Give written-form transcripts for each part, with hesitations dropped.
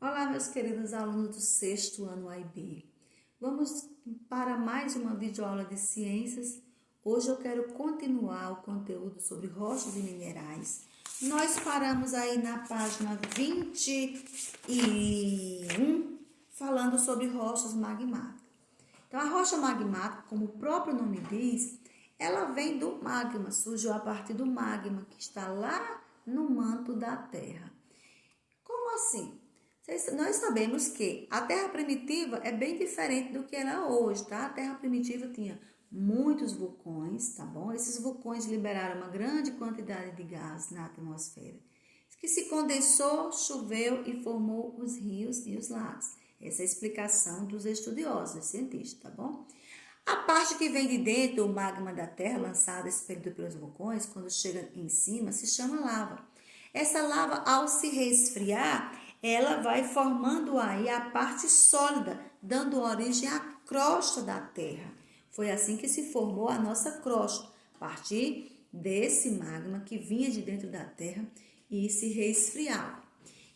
Olá, meus queridos alunos do sexto ano AIB. Vamos para mais uma videoaula de ciências. Hoje eu quero continuar o conteúdo sobre rochas e minerais. Nós paramos aí na página 21, falando sobre rochas magmáticas. Então, a rocha magmática, como o próprio nome diz, ela vem do magma, surgiu a partir do magma que está lá no manto da Terra. Como assim? Nós sabemos que a Terra primitiva é bem diferente do que ela é hoje, tá? A Terra primitiva tinha muitos vulcões, tá bom? Esses vulcões liberaram uma grande quantidade de gás na atmosfera, que se condensou, choveu e formou os rios e os lagos. Essa é a explicação dos estudiosos, dos cientistas, tá bom? A parte que vem de dentro, o magma da Terra, lançado, expelido pelos vulcões, quando chega em cima, se chama lava. Essa lava, ao se resfriar, ela vai formando aí a parte sólida, dando origem à crosta da Terra. Foi assim que se formou a nossa crosta, a partir desse magma que vinha de dentro da Terra e se resfriava.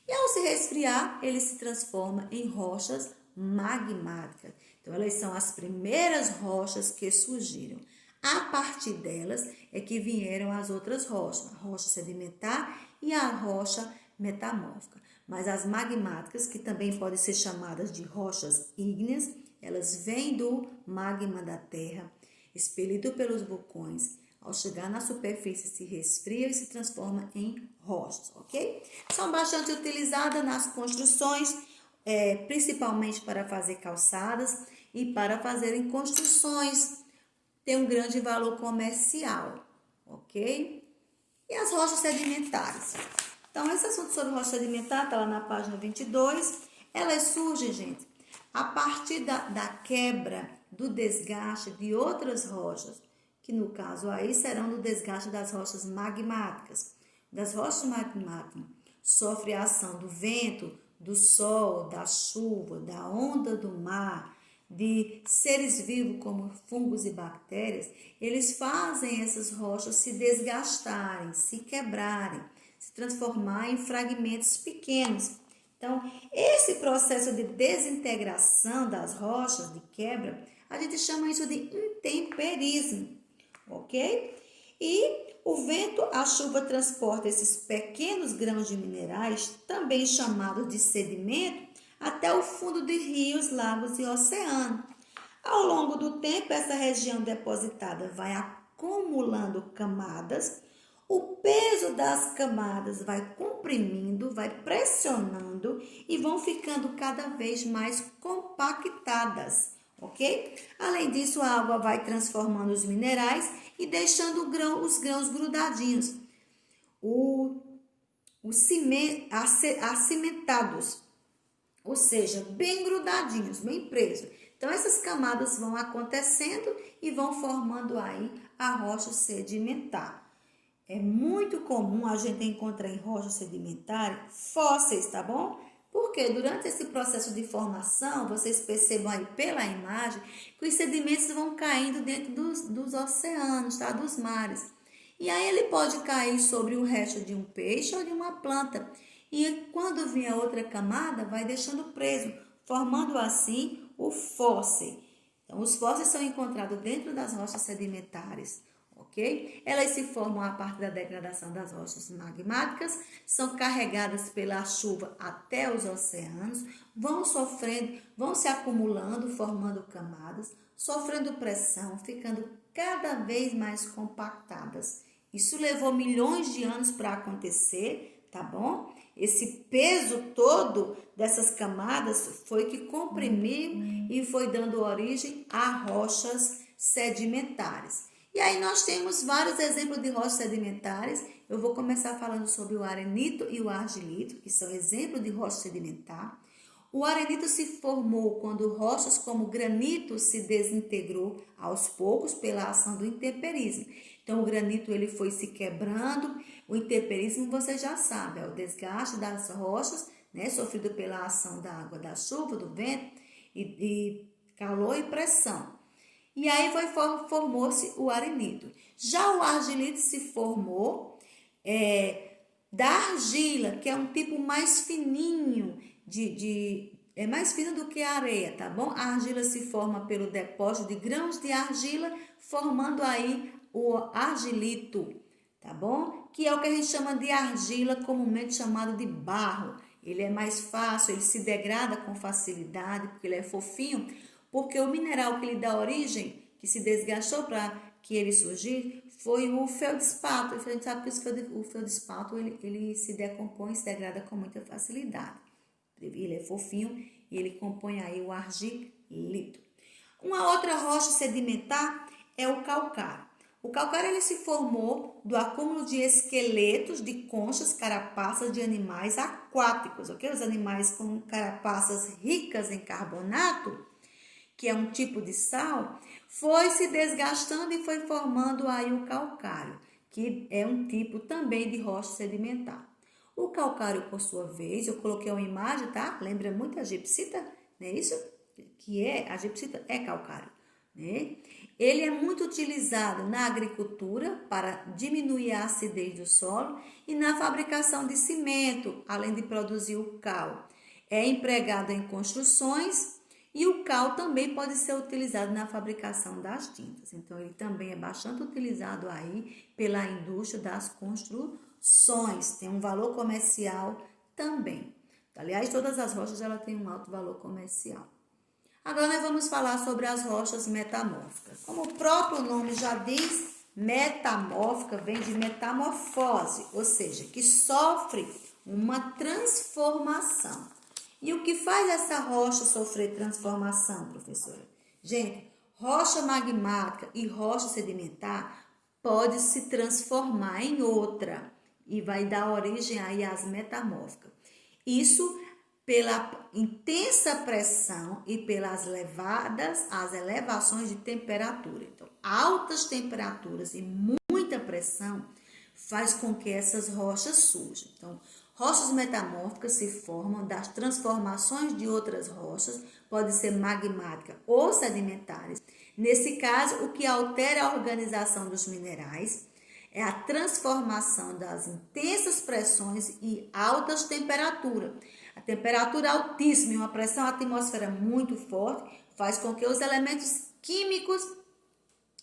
E ao se resfriar, ele se transforma em rochas magmáticas. Então, elas são as primeiras rochas que surgiram. A partir delas é que vieram as outras rochas, a rocha sedimentar e a rocha metamórfica. Mas as magmáticas, que também podem ser chamadas de rochas ígneas, elas vêm do magma da Terra, expelido pelos vulcões. Ao chegar na superfície, se resfria e se transforma em rochas, ok? São bastante utilizadas nas construções, principalmente para fazer calçadas e para fazerem construções. Tem um grande valor comercial, ok? E as rochas sedimentares? Então, esse assunto sobre rocha sedimentar está lá na página 22. Elas surgem, gente, a partir da quebra, do desgaste de outras rochas, que no caso aí serão do desgaste das rochas magmáticas. Das rochas magmáticas sofre a ação do vento, do sol, da chuva, da onda do mar, de seres vivos como fungos e bactérias. Eles fazem essas rochas se desgastarem, se quebrarem, se transformar em fragmentos pequenos. Então, esse processo de desintegração das rochas, de quebra, a gente chama isso de intemperismo, ok? E o vento, a chuva transporta esses pequenos grãos de minerais, também chamados de sedimento, até o fundo de rios, lagos e oceanos. Ao longo do tempo, essa região depositada vai acumulando camadas. O peso das camadas vai comprimindo, vai pressionando e vão ficando cada vez mais compactadas, ok? Além disso, a água vai transformando os minerais e deixando os grãos grudadinhos, acimentados, ou seja, bem grudadinhos, bem presos. Então, essas camadas vão acontecendo e vão formando aí a rocha sedimentar. É muito comum a gente encontrar em rochas sedimentares fósseis, tá bom? Porque durante esse processo de formação, vocês percebam aí pela imagem que os sedimentos vão caindo dentro dos oceanos, tá? Dos mares. E aí ele pode cair sobre o resto de um peixe ou de uma planta. E quando vier outra camada, vai deixando preso, formando assim o fóssil. Então, os fósseis são encontrados dentro das rochas sedimentares, ok? Elas se formam a partir da degradação das rochas magmáticas, são carregadas pela chuva até os oceanos, vão sofrendo, vão se acumulando, formando camadas, sofrendo pressão, ficando cada vez mais compactadas. Isso levou milhões de anos para acontecer, tá bom? Esse peso todo dessas camadas foi que comprimiu e foi dando origem a rochas sedimentares. E aí nós temos vários exemplos de rochas sedimentares. Eu vou começar falando sobre o arenito e o argilito, que são exemplos de rocha sedimentar. O arenito se formou quando rochas como o granito se desintegrou aos poucos pela ação do intemperismo. Então, o granito ele foi se quebrando. O intemperismo, você já sabe, é o desgaste das rochas, né, sofrido pela ação da água, da chuva, do vento, e calor e pressão. E aí formou-se o arenito. Já o argilito se formou da argila, que é um tipo mais fininho, é mais fina do que a areia, tá bom? A argila se forma pelo depósito de grãos de argila, formando aí o argilito, tá bom? Que é o que a gente chama de argila, comumente chamado de barro. Ele é mais fácil, ele se degrada com facilidade, porque ele é fofinho, porque o mineral que lhe dá origem, que se desgastou para que ele surgir, foi o feldspato. A gente sabe que o feldspato ele se decompõe, se degrada com muita facilidade. Ele é fofinho e ele compõe aí o argilito. Uma outra rocha sedimentar é o calcário. O calcário ele se formou do acúmulo de esqueletos de conchas, carapaças de animais aquáticos, ok? Os animais com carapaças ricas em carbonato, que é um tipo de sal, foi se desgastando e foi formando aí o calcário, que é um tipo também de rocha sedimentar. O calcário, por sua vez, eu coloquei uma imagem, tá? Lembra muito a gipsita, não é isso? A gipsita é calcário, né? Ele é muito utilizado na agricultura para diminuir a acidez do solo e na fabricação de cimento, além de produzir o cal. É empregado em construções e o cal também pode ser utilizado na fabricação das tintas. Então, ele também é bastante utilizado aí pela indústria das construções. Tem um valor comercial também. Aliás, todas as rochas ela têm um alto valor comercial. Agora nós vamos falar sobre as rochas metamórficas. Como o próprio nome já diz, metamórfica vem de metamorfose, ou seja, que sofre uma transformação. E o que faz essa rocha sofrer transformação, professora? Gente, rocha magmática e rocha sedimentar pode se transformar em outra e vai dar origem aí às metamórficas. Isso pela intensa pressão e pelas as elevações de temperatura. Então, altas temperaturas e muita pressão faz com que essas rochas surjam. Então, rochas metamórficas se formam das transformações de outras rochas, pode ser magmática ou sedimentares. Nesse caso, o que altera a organização dos minerais é a transformação das intensas pressões e altas temperaturas. A temperatura altíssima e uma pressão atmosfera muito forte faz com que os elementos químicos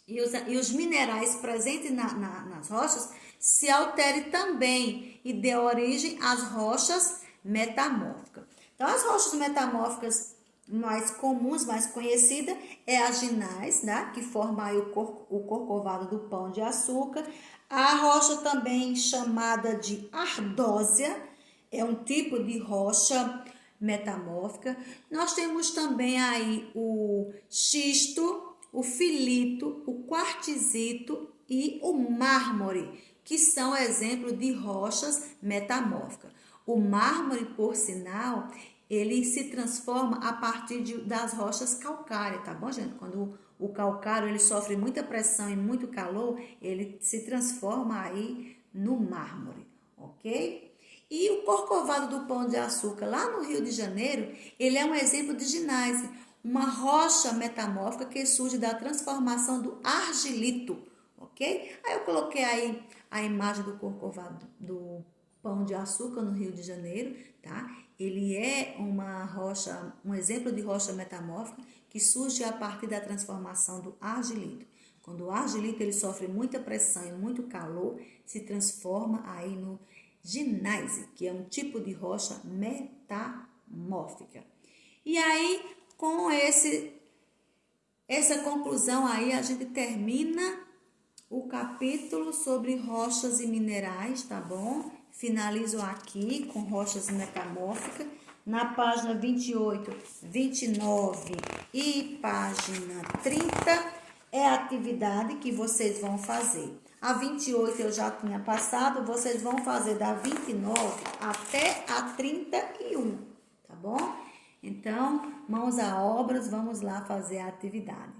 e os minerais presentes nas rochas se alterem também e dê origem às rochas metamórficas. Então, as rochas metamórficas mais comuns, mais conhecidas, é a gneiss, né, que forma aí o corcovado do pão de açúcar. A rocha também chamada de ardósia, é um tipo de rocha metamórfica. Nós temos também aí o xisto, o filito, o quartzito e o mármore, que são exemplos de rochas metamórficas. O mármore, por sinal, ele se transforma a partir das rochas calcárias, tá bom, gente? Quando o calcário ele sofre muita pressão e muito calor, ele se transforma aí no mármore, ok? E o corcovado do Pão de Açúcar, lá no Rio de Janeiro, ele é um exemplo de gneiss, uma rocha metamórfica que surge da transformação do argilito, ok? Aí eu coloquei aí a imagem do corcovado do Pão de Açúcar no Rio de Janeiro, tá? Ele é uma rocha, um exemplo de rocha metamórfica que surge a partir da transformação do argilito. Quando o argilito ele sofre muita pressão e muito calor, se transforma aí no gneiss, que é um tipo de rocha metamórfica. E aí, com essa conclusão aí, a gente termina o capítulo sobre rochas e minerais, tá bom? Finalizo aqui com rochas metamórficas. Na página 28, 29 e página 30 é a atividade que vocês vão fazer. A 28 eu já tinha passado, vocês vão fazer da 29 até a 31, tá bom? Então, mãos à obras, vamos lá fazer a atividade.